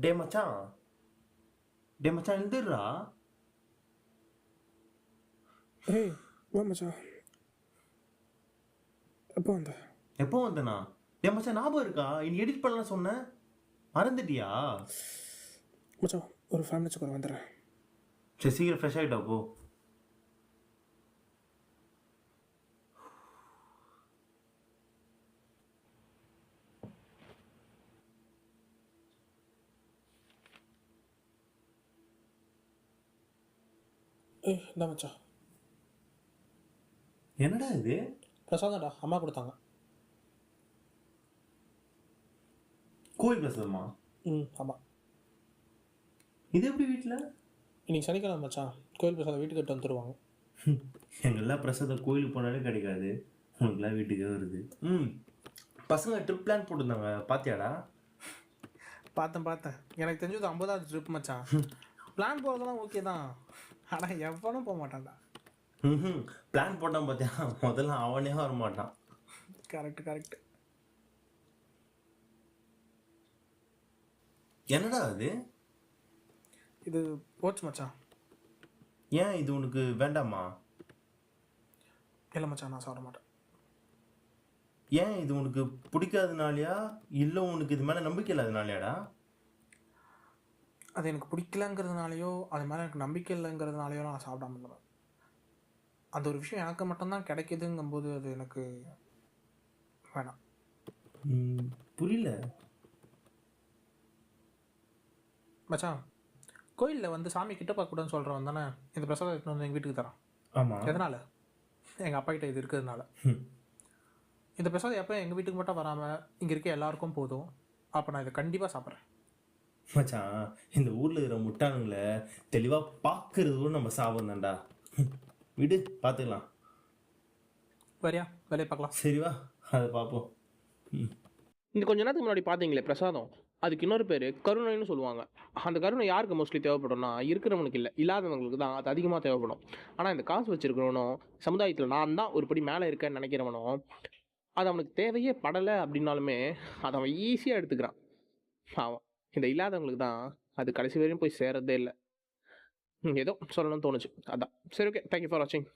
டே மச்சான், டே மச்சான் எழுந்துடுறா. ஏய் வா மச்சான். எப்போ வந்த? எப்போ வந்தனா? டே மச்சான் ஞாபகம் இருக்கா? இனி எடிட் பண்ணலாம் சொன்னேன், மறந்துட்டியா? மச்சான் ஒரு 5 minutes கூட வந்துடுறேன். சரி சீக்கிரம் ஃப்ரெஷ் ஆகிட்டா போ. ஏய் இந்த மச்சான் என்னடா இது? பிரசாதம்டா, அம்மா கொடுத்தாங்க. கோயில் பிரசாதமா? ஆமாம். இது எப்படி வீட்டில்? இன்னைக்கு சனிக்கிழமை மச்சான், கோயில் பிரசாதம் வீட்டுக்கு எடுத்து வந்துடுவாங்க. எங்கெல்லாம் பிரசாதம் கோயிலுக்கு போனாலே கிடைக்காது, உனக்குலாம் வீட்டுக்கே வருது. பசங்க ட்ரிப் பிளான் போட்டிருந்தாங்க, பாத்தியாடா? பார்த்தேன். எனக்கு தெரிஞ்சது 50வது ட்ரிப் மச்சான். பிளான் போகிறதெல்லாம் ஓகே தான், ஆனால் எவனும் போக மாட்டான்டா. பிளான் போட்டான் பார்த்தியா, முதல்ல அவனே வர மாட்டான். கரெக்ட். என்னடா அது? இது போச்சு மச்சான். ஏன் இது உனக்கு வேண்டாமா? இல்லை மச்சான், நான் சாப்பிட மாட்டேன். ஏன் இது உனக்கு பிடிக்காதனாலயா, இல்லை உனக்கு இது மேலே நம்பிக்கை இல்லாதனாலயாடா? அது எனக்கு பிடிக்கலங்கிறதுனாலையோ அது மேலே எனக்கு நம்பிக்கை இல்லைங்கிறதுனாலையோ நான் சாப்பிடாம இருந்தேன். அந்த ஒரு விஷயம் எனக்கு மட்டும்தான் கிடைக்குதுங்கும்போது அது எனக்கு வேணாம். புரியல மச்சான், கோயிலில் வந்து சாமி கிட்ட பார்க்கக்கூடாதுன்னு சொல்கிறவன் தானே இந்த பிரசாதம் எடுத்துன்னு வந்து எங்கள் வீட்டுக்கு தரான். ஆமாம். எதனால்? எங்கள் அப்பா கிட்ட இது இருக்கிறதுனால. இந்த பிரசாதம் எப்போ எங்கள் வீட்டுக்கு மட்டும் வராமல் இங்கே இருக்க எல்லாருக்கும் போதும். அப்போ நான் இதை கண்டிப்பாக சாப்பிட்றேன். மச்சான், இந்த ஊரில் இருக்கிற முட்டாளுங்களை தெளிவாக பார்க்கறது நம்ம சாப்பிட்றேன்டா. விடு, பார்த்துக்கலாம். வரியா, வேலையை பார்க்கலாம். சரிவா, அதை பார்ப்போம். இந்த கொஞ்ச நேரத்துக்கு முன்னாடி பார்த்தீங்களே பிரசாதம், அதுக்கு இன்னொரு பேர் கருணைன்னு சொல்லுவாங்க. அந்த கருணை யாருக்கு மோஸ்ட்லி தேவைப்படும்னா இருக்கிறவனுக்கு இல்லை, இல்லாதவங்களுக்கு தான் அது அதிகமாக தேவைப்படும். ஆனால் இந்த காசு வச்சுருக்கிறவனும் சமுதாயத்தில் நான் தான் ஒரு படி மேலே இருக்கேன்னு நினைக்கிறவனும் அது அவனுக்கு தேவையே படலை அப்படின்னாலுமே அதை அவன் ஈஸியாக எடுத்துக்கிறான். அவன் இந்த இல்லாதவங்களுக்கு தான் அது கடைசி வரையும் போய் சேர்றதே இல்லை. ஏதோ சொல்லணும்னு தோணுச்சு, அதான். சரி, ஓகே, தேங்க்யூ ஃபார் வாட்சிங்.